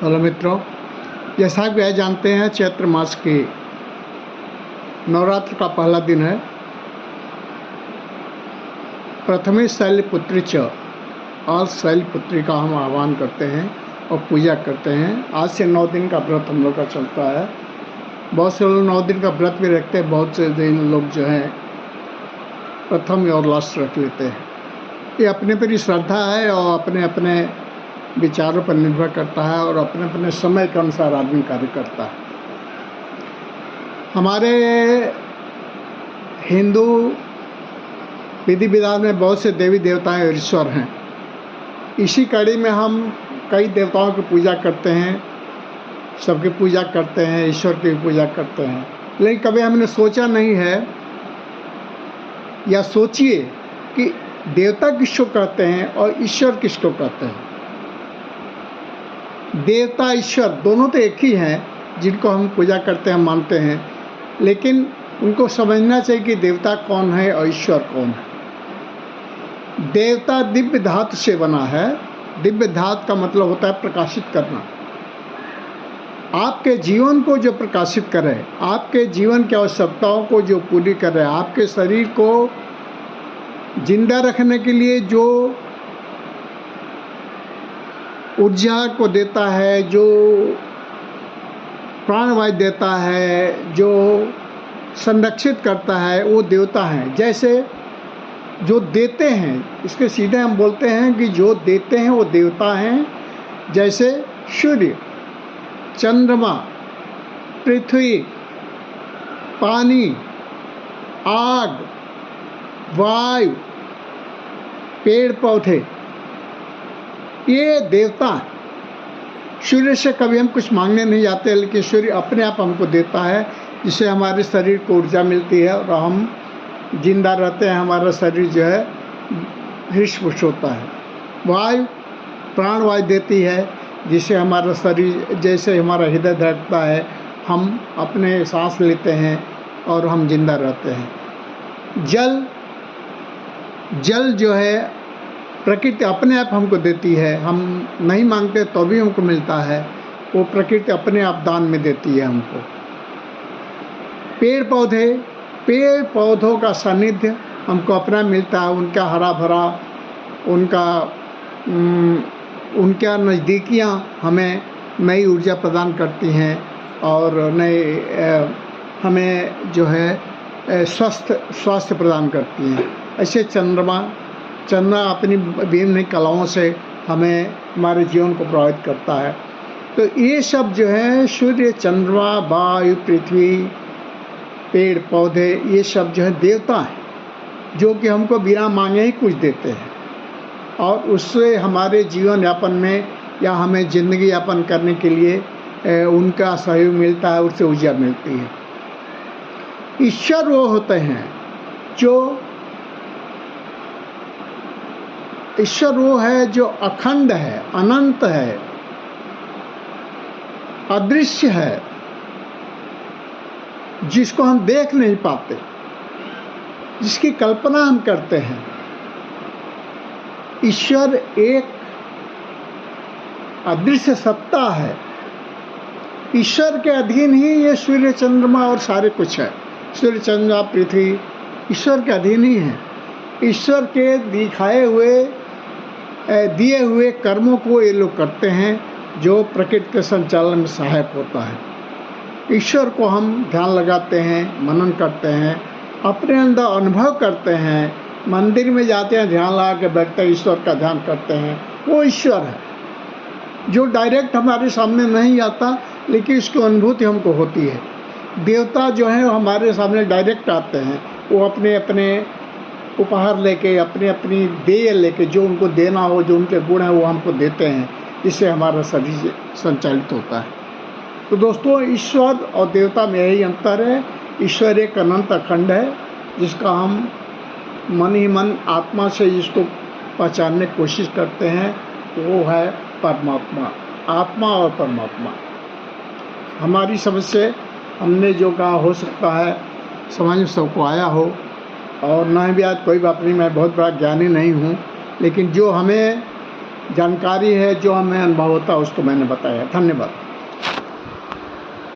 Hello मित्रों, जैसा कि आप जानते हैं चैत्र मास के नवरात्र का पहला दिन है। प्रथमे शैलपुत्री च, आज शैलपुत्री का हम आह्वान करते हैं और पूजा करते हैं। आज से 9 दिन का व्रत हम लोग का चलता है। बहुत से लोग 9 दिन का व्रत भी रखते हैं, बहुत से दिन लोग जो है प्रथम और लास्ट रख लेते हैं। ये अपने पर ही श्रद्धा है और अपने अपने विचारों पर निर्भर करता है और अपने अपने समय के अनुसार आदमी कार्य करता है। हमारे हिंदू विधि विधान में बहुत से देवी देवताएं और ईश्वर हैं। इसी कड़ी में हम कई देवताओं की पूजा करते हैं, सबकी पूजा करते हैं, ईश्वर की पूजा करते हैं। लेकिन कभी हमने सोचा नहीं है या सोचिए कि देवता किसको कहते हैं और ईश्वर किसको कहते हैं। देवता ईश्वर दोनों तो एक ही हैं जिनको हम पूजा करते हैं, मानते हैं, लेकिन उनको समझना चाहिए कि देवता कौन है और ईश्वर कौन है। देवता दिव्य धातु से बना है। दिव्य धातु का मतलब होता है प्रकाशित करना। आपके जीवन को जो प्रकाशित करे, आपके जीवन की आवश्यकताओं को जो पूरी करे, आपके शरीर को जिंदा रखने के लिए जो ऊर्जा को देता है, जो प्राणवायु देता है, जो संरक्षित करता है, वो देवता हैं। जैसे जो देते हैं, इसके सीधे हम बोलते हैं कि जो देते हैं वो देवता हैं। जैसे सूर्य, चंद्रमा, पृथ्वी, पानी, आग, वायु, पेड़ पौधे, ये देवता हैं। सूर्य से कभी हम कुछ मांगने नहीं जाते, लेकिन सूर्य अपने आप हमको देता है, जिससे हमारे शरीर को ऊर्जा मिलती है और हम जिंदा रहते हैं। हमारा शरीर जो है हृष्ट-पुष्ट होता है। वायु प्राणवायु देती है, जिससे हमारा शरीर, जैसे हमारा हृदय धड़कता है, हम अपने सांस लेते हैं और हम जिंदा रहते हैं। जल जो है प्रकृति अपने आप हमको देती है। हम नहीं मांगते तो भी हमको मिलता है, वो प्रकृति अपने आप दान में देती है हमको। पेड़ पौधों का सानिध्य हमको अपना मिलता है। उनका हरा भरा, उनका नज़दीकियाँ हमें नई ऊर्जा प्रदान करती हैं और नए हमें जो है स्वास्थ्य प्रदान करती हैं। ऐसे चंद्रमा अपनी विभिन्न कलाओं से हमें, हमारे जीवन को प्रभावित करता है। तो ये सब जो है सूर्य, चंद्रमा, वायु, पृथ्वी, पेड़ पौधे, ये सब जो है देवता हैं, जो कि हमको बिना मांगे ही कुछ देते हैं और उससे हमारे जीवन यापन में या हमें ज़िंदगी यापन करने के लिए उनका सहयोग मिलता है, उससे ऊर्जा मिलती है। ईश्वर वो होते हैं ईश्वर वो है जो अखंड है, अनंत है, अदृश्य है, जिसको हम देख नहीं पाते, जिसकी कल्पना हम करते हैं। ईश्वर एक अदृश्य सत्ता है। ईश्वर के अधीन ही ये सूर्य, चंद्रमा और सारे कुछ है। सूर्य, चंद्रमा, पृथ्वी ईश्वर के अधीन ही है। ईश्वर के दिए हुए कर्मों को ये लोग करते हैं, जो प्रकृति के संचालन में सहायक होता है। ईश्वर को हम ध्यान लगाते हैं, मनन करते हैं, अपने अंदर अनुभव करते हैं। मंदिर में जाते हैं, ध्यान लगा के बैठते हैं, ईश्वर का ध्यान करते हैं। वो ईश्वर है जो डायरेक्ट हमारे सामने नहीं आता, लेकिन इसकी अनुभूति हमको होती है। देवता जो है हमारे सामने डायरेक्ट आते हैं। वो अपने अपने उपहार लेके, अपनी देय लेके, जो उनको देना हो, जो उनके गुण हैं, वो हमको देते हैं, जिससे हमारा शरीर संचालित होता है। तो दोस्तों, ईश्वर और देवता में यही अंतर है। ईश्वर एक अनंत अखंड है, जिसका हम मन ही मन, आत्मा से जिसको पहचानने की कोशिश करते हैं, वो है परमात्मा। आत्मा और परमात्मा हमारी समझ से हमने जो कहा, हो सकता है समझ में सबको आया हो और नहीं भी आज, कोई बात नहीं, मैं बहुत बड़ा ज्ञानी नहीं हूँ, लेकिन जो हमें जानकारी है, जो हमें अनुभव होता है उसको मैंने बताया। धन्यवाद।